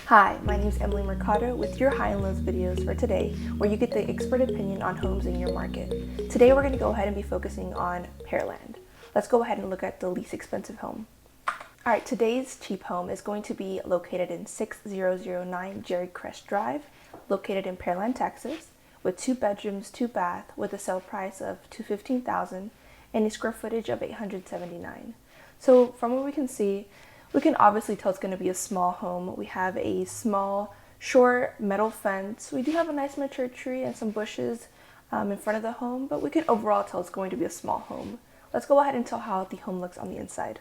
Hi, my name is Emilee Mercado with your high and lows videos for today, where you get the expert opinion on homes in your market. Today we're going to go ahead and be focusing on Pearland. Let's go ahead and look at the least expensive home. Alright, today's cheap home is going to be located in 6009 Jerry Crest Drive, located in Pearland, Texas, with 2 bedrooms, 2 bath, with a sale price of $215,000 and a square footage of 879. So from what we can see, we can obviously tell it's going to be a small home. We have a small, short metal fence. We do have a nice mature tree and some bushes in front of the home, but we can overall tell it's going to be a small home. Let's go ahead and tell how the home looks on the inside.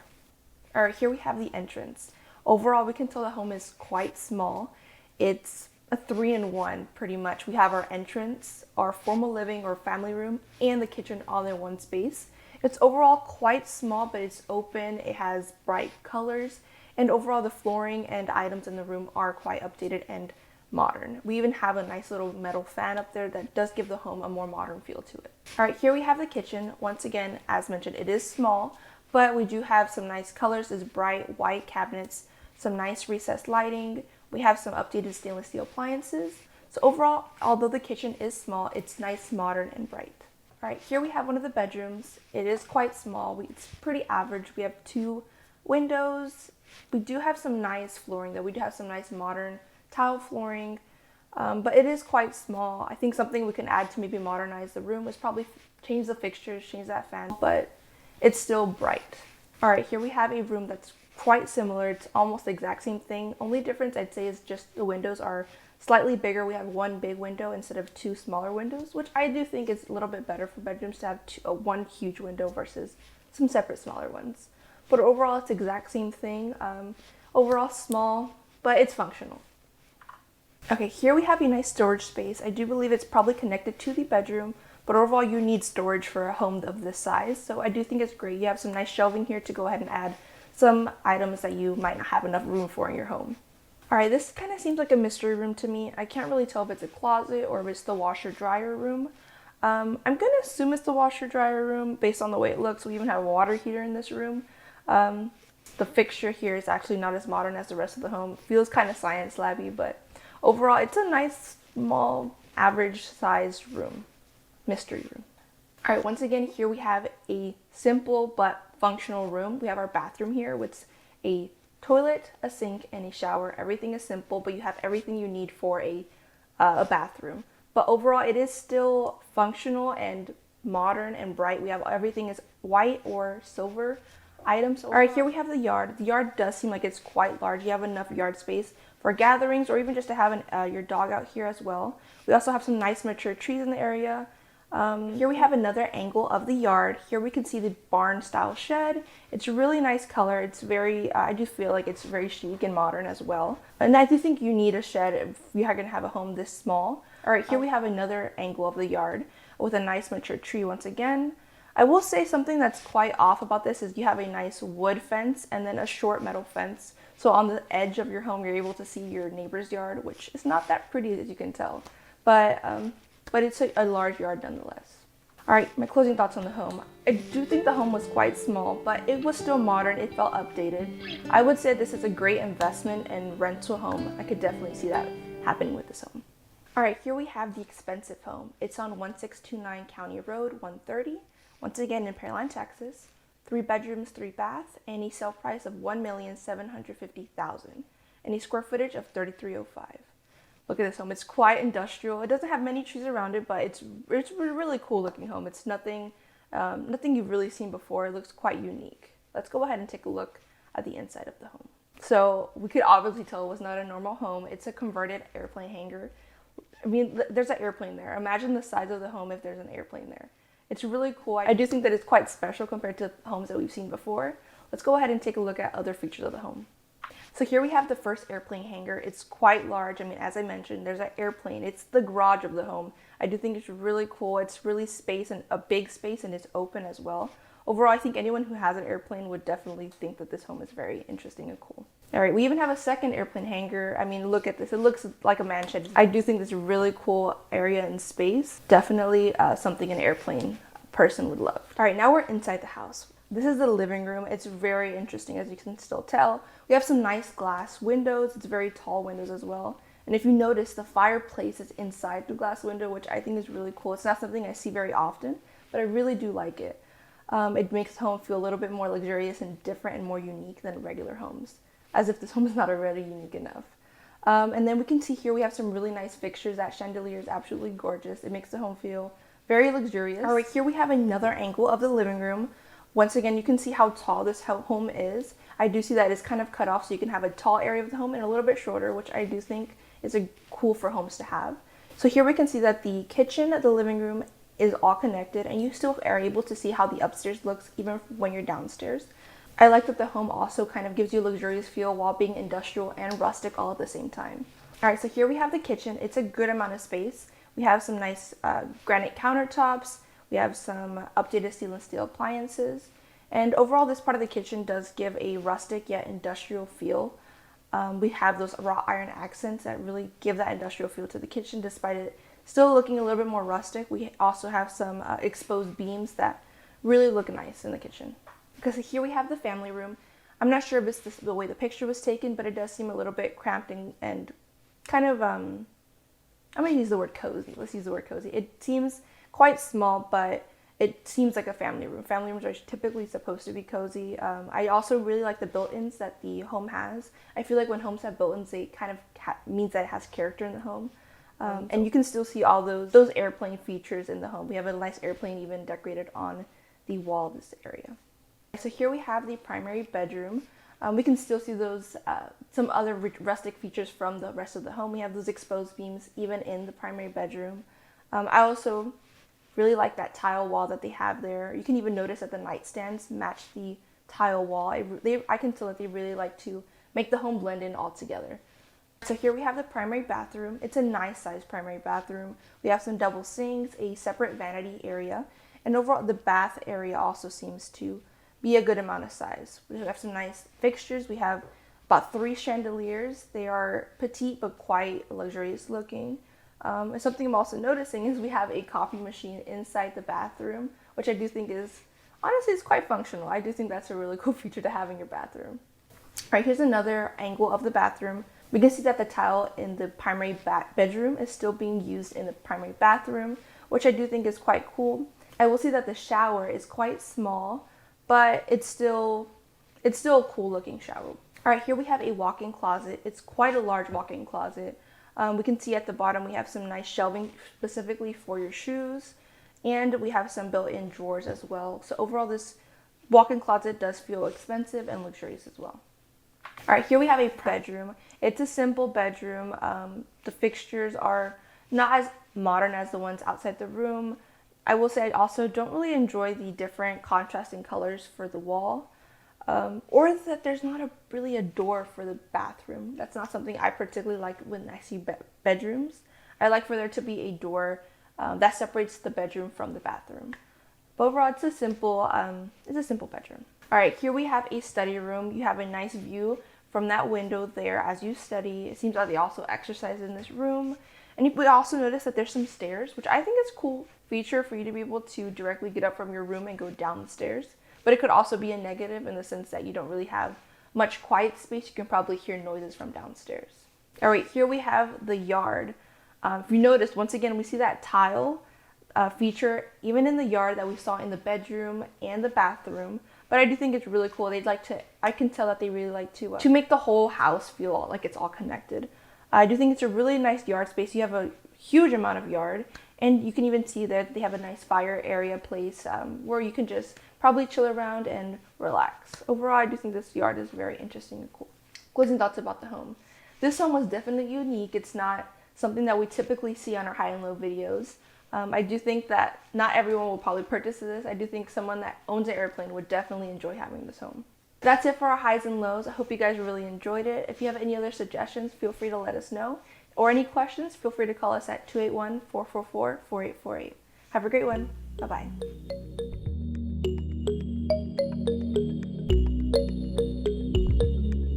Alright, here we have the entrance. Overall, we can tell the home is quite small. It's a 3-in-1 pretty much. We have our entrance, our formal living or family room, and the kitchen all in one space. It's overall quite small, but it's open. It has bright colors, and overall the flooring and items in the room are quite updated and modern. We even have a nice little metal fan up there that does give the home a more modern feel to it. Alright, here we have the kitchen. Once again, as mentioned, it is small, but we do have some nice colors. It's bright white cabinets, some nice recessed lighting. We have some updated stainless steel appliances. So overall, although the kitchen is small, it's nice, modern, and bright. Alright, here we have one of the bedrooms. It is quite small. It's pretty average. We have 2 windows. We do have some nice flooring though. We do have some nice modern tile flooring, but it is quite small. I think something we can add to maybe modernize the room is probably change the fixtures, change that fan, but it's still bright. Alright, here we have a room that's quite similar. It's almost the exact same thing. Only difference I'd say is just the windows are slightly bigger. We have 1 big window instead of 2 smaller windows, which I do think is a little bit better for bedrooms to have 1 huge window versus some separate smaller ones. But overall, it's the exact same thing. Overall small, but it's functional. Okay, here we have a nice storage space. I do believe it's probably connected to the bedroom, but overall you need storage for a home of this size. So I do think it's great. You have some nice shelving here to go ahead and add some items that you might not have enough room for in your home. Alright, this kind of seems like a mystery room to me. I can't really tell if it's a closet or if it's the washer dryer room. I'm going to assume it's the washer dryer room based on the way it looks. We even have a water heater in this room. The fixture here is actually not as modern as the rest of the home. It feels kind of science labby, but overall it's a nice, small, average sized room. Mystery room. Alright, once again, here we have a simple but functional room. We have our bathroom here with a toilet, a sink, and a shower. Everything is simple, but you have everything you need for a bathroom. But overall, it is still functional and modern and bright. We have everything is white or silver items. Alright, here we have the yard. The yard does seem like it's quite large. You have enough yard space for gatherings or even just to have your dog out here as well. We also have some nice mature trees in the area. Here we have another angle of the yard. Here we can see the barn style shed. It's a really nice color. It's very, I do feel like it's very chic and modern as well. And I do think you need a shed if you are going to have a home this small. Alright, here we have another angle of the yard with a nice mature tree once again. I will say something that's quite off about this is you have a nice wood fence and then a short metal fence. So on the edge of your home, you're able to see your neighbor's yard, which is not that pretty as you can tell. But it's a large yard nonetheless. Alright, my closing thoughts on the home. I do think the home was quite small, but it was still modern. It felt updated. I would say this is a great investment and rental home. I could definitely see that happening with this home. Alright, here we have the expensive home. It's on 1629 County Road 130. Once again in Pearland, Texas. 3 bedrooms, 3 bath, and a sale price of $1,750,000 and a square footage of 3,305. Look at this home. It's quite industrial. It doesn't have many trees around it, but it's a really cool looking home. It's nothing you've really seen before. It looks quite unique. Let's go ahead and take a look at the inside of the home. So we could obviously tell it was not a normal home. It's a converted airplane hangar. I mean, there's an airplane there. Imagine the size of the home if there's an airplane there. It's really cool. I do think that it's quite special compared to homes that we've seen before. Let's go ahead and take a look at other features of the home. So here we have the first airplane hangar. It's quite large. I mean, as I mentioned, there's an airplane. It's the garage of the home. I do think it's really cool. It's really space and a big space, and it's open as well. Overall, I think anyone who has an airplane would definitely think that this home is very interesting and cool. All right, we even have a second airplane hangar. I mean, look at this. It looks like a man shed. I do think this is a really cool area and space. Definitely something an airplane person would love. All right, now we're inside the house. This is the living room. It's very interesting, as you can still tell. We have some nice glass windows. It's very tall windows as well. And if you notice, the fireplace is inside the glass window, which I think is really cool. It's not something I see very often, but I really do like it. It makes the home feel a little bit more luxurious and different and more unique than regular homes, as if this home is not already unique enough. And then we can see here we have some really nice fixtures. That chandelier is absolutely gorgeous. It makes the home feel very luxurious. All right, here we have another angle of the living room. Once again, you can see how tall this home is. I do see that it's kind of cut off, so you can have a tall area of the home and a little bit shorter, which I do think is cool for homes to have. So here we can see that the kitchen, the living room is all connected, and you still are able to see how the upstairs looks even when you're downstairs. I like that the home also kind of gives you a luxurious feel while being industrial and rustic all at the same time. All right, so here we have the kitchen. It's a good amount of space. We have some nice granite countertops. We have some updated stainless steel appliances. And overall, this part of the kitchen does give a rustic yet industrial feel. We have those wrought iron accents that really give that industrial feel to the kitchen, despite it still looking a little bit more rustic. We also have some exposed beams that really look nice in the kitchen. Because here we have the family room. I'm not sure if it's the way the picture was taken, but it does seem a little bit cramped and kind of, I'm going to use the word cozy. Let's use the word cozy. It seems quite small, but it seems like a family room. Family rooms are typically supposed to be cozy. I also really like the built-ins that the home has. I feel like when homes have built-ins, they kind of means that it has character in the home. And you can still see all those airplane features in the home. We have a nice airplane even decorated on the wall of this area. So here we have the primary bedroom. We can still see those some other rustic features from the rest of the home. We have those exposed beams even in the primary bedroom. I also really like that tile wall that they have there. You can even notice that the nightstands match the tile wall. I can tell that they really like to make the home blend in all together. So here we have the primary bathroom. It's a nice sized primary bathroom. We have some double sinks, a separate vanity area, and overall the bath area also seems to be a good amount of size. We have some nice fixtures. We have about 3 chandeliers. They are petite but quite luxurious looking. And something I'm also noticing is we have a coffee machine inside the bathroom, which I do think is, honestly, it's quite functional. I do think that's a really cool feature to have in your bathroom. All right, here's another angle of the bathroom. We can see that the tile in the primary bedroom is still being used in the primary bathroom, which I do think is quite cool. I will say that the shower is quite small, but it's still a cool looking shower. All right, here we have a walk-in closet. It's quite a large walk-in closet. We can see at the bottom we have some nice shelving specifically for your shoes, and we have some built-in drawers as well. So overall, this walk-in closet does feel expensive and luxurious as well. All right, here we have a bedroom. It's a simple bedroom. The fixtures are not as modern as the ones outside the room. I will say I also don't really enjoy the different contrasting colors for the wall, or that there's not really a door for the bathroom. That's not something I particularly like when I see bedrooms. I like for there to be a door that separates the bedroom from the bathroom. But overall, it's a simple bedroom. All right, here we have a study room. You have a nice view from that window there as you study. It seems like they also exercise in this room. And we also notice that there's some stairs, which I think is a cool feature for you to be able to directly get up from your room and go down the stairs. But it could also be a negative in the sense that you don't really have much quiet space. You can probably hear noises from downstairs. All right, here we have the yard. If you notice, once again, we see that tile feature even in the yard that we saw in the bedroom and the bathroom. But I do think it's really cool. I can tell that they really like to make the whole house feel like it's all connected. I do think it's a really nice yard space. You have a huge amount of yard, and you can even see that they have a nice fire area place where you can just probably chill around and relax. Overall, I do think this yard is very interesting and cool. Closing thoughts about the home. This home was definitely unique. It's not something that we typically see on our high and low videos. I do think that not everyone will probably purchase this. I do think someone that owns an airplane would definitely enjoy having this home. That's it for our highs and lows. I hope you guys really enjoyed it. If you have any other suggestions, feel free to let us know. Or any questions, feel free to call us at 281-444-4848. Have a great one. Bye-bye.